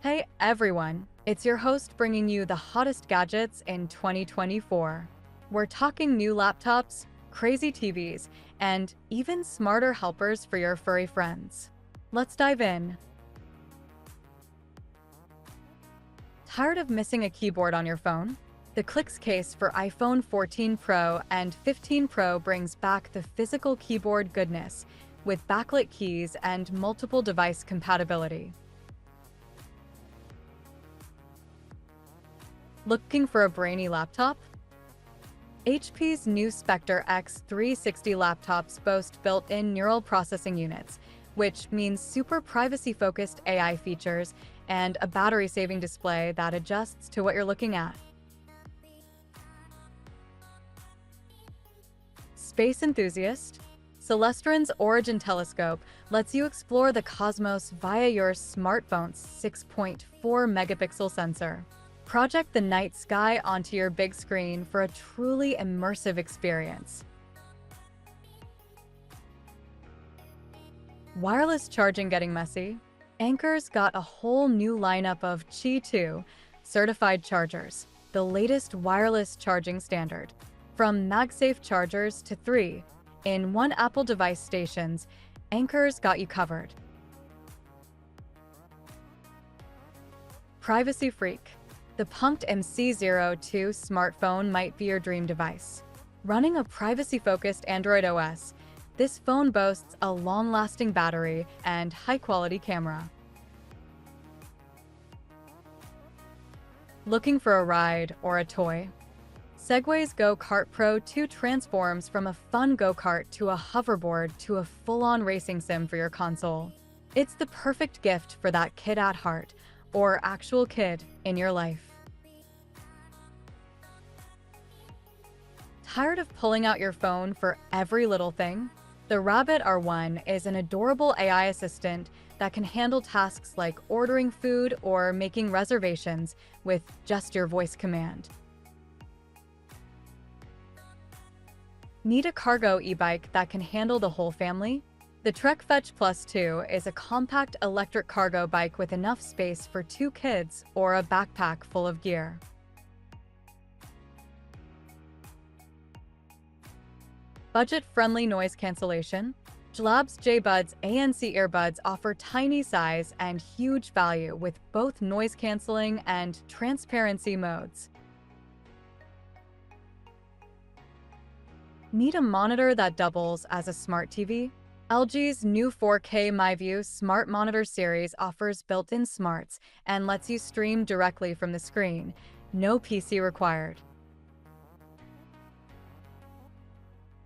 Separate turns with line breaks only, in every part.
Hey everyone, it's your host bringing you the hottest gadgets in 2024. We're talking new laptops, crazy TVs, and even smarter helpers for your furry friends. Let's dive in. Tired of missing a keyboard on your phone? The Clicks case for iPhone 14 Pro and 15 Pro brings back the physical keyboard goodness with backlit keys and multiple device compatibility. Looking for a brainy laptop? HP's new Spectre X360 laptops boast built-in neural processing units, which means super privacy-focused AI features and a battery-saving display that adjusts to what you're looking at. Space enthusiast? Celestron's Origin telescope lets you explore the cosmos via your smartphone's 6.4 megapixel sensor. Project the night sky onto your big screen for a truly immersive experience. Wireless charging getting messy? Anker's got a whole new lineup of Qi 2 certified chargers, the latest wireless charging standard. From MagSafe chargers to 3-in-1 Apple device stations, Anker's got you covered. Privacy freak? The Punked MC02 smartphone might be your dream device. Running a privacy-focused Android OS, this phone boasts a long-lasting battery and high-quality camera. Looking for a ride or a toy? Segway's Go-Kart Pro 2 transforms from a fun go-kart to a hoverboard to a full-on racing sim for your console. It's the perfect gift for that kid at heart, or actual kid in your life. Tired of pulling out your phone for every little thing? The Rabbit R1 is an adorable AI assistant that can handle tasks like ordering food or making reservations with just your voice command. Need a cargo e-bike that can handle the whole family? The Trek Fetch Plus 2 is a compact electric cargo bike with enough space for 2 kids or a backpack full of gear. Budget-friendly noise cancellation? Jlab's J-Buds ANC earbuds offer tiny size and huge value with both noise cancelling and transparency modes. Need a monitor that doubles as a smart TV? LG's new 4K MyView Smart Monitor series offers built-in smarts and lets you stream directly from the screen. No PC required.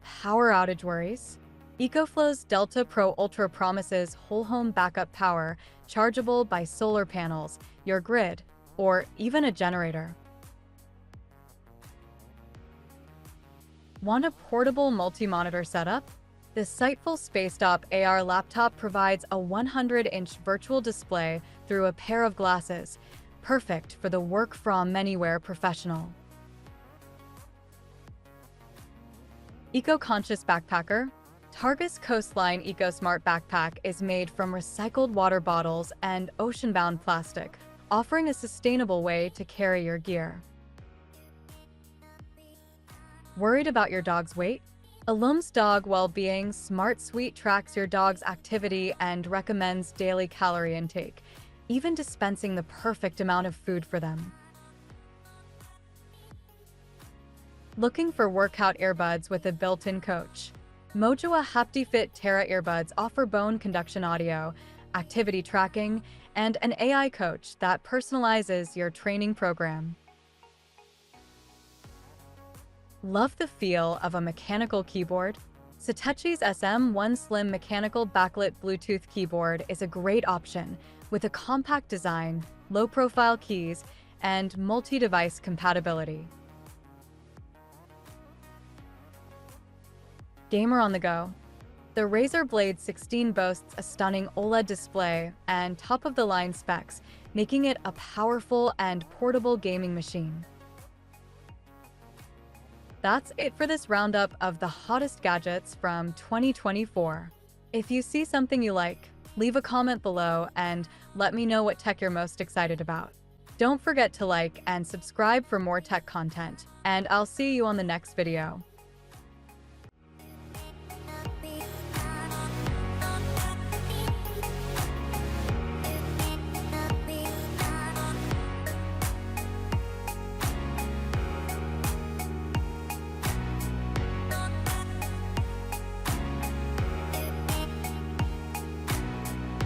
Power outage worries? EcoFlow's Delta Pro Ultra promises whole home backup power, chargeable by solar panels, your grid, or even a generator. Want a portable multi-monitor setup? The Sightful Spacetop AR laptop provides a 100-inch virtual display through a pair of glasses, perfect for the work from anywhere professional. Eco-conscious backpacker? Targus Coastline EcoSmart Backpack is made from recycled water bottles and ocean-bound plastic, offering a sustainable way to carry your gear. Worried about your dog's weight? Alum's Dog Wellbeing Smart Suite tracks your dog's activity and recommends daily calorie intake, even dispensing the perfect amount of food for them. Looking for workout earbuds with a built-in coach? Mojoa HaptiFit Terra earbuds offer bone conduction audio, activity tracking, and an AI coach that personalizes your training program. Love the feel of a mechanical keyboard? Satechi's SM1 Slim mechanical backlit Bluetooth keyboard is a great option with a compact design, low-profile keys, and multi-device compatibility. Gamer on the go? The Razer Blade 16 boasts a stunning OLED display and top-of-the-line specs, making it a powerful and portable gaming machine. That's it for this roundup of the hottest gadgets from 2024. If you see something you like, Leave a comment below and let me know what tech you're most excited about. Don't forget to like and subscribe for more tech content, and I'll see you on the next video.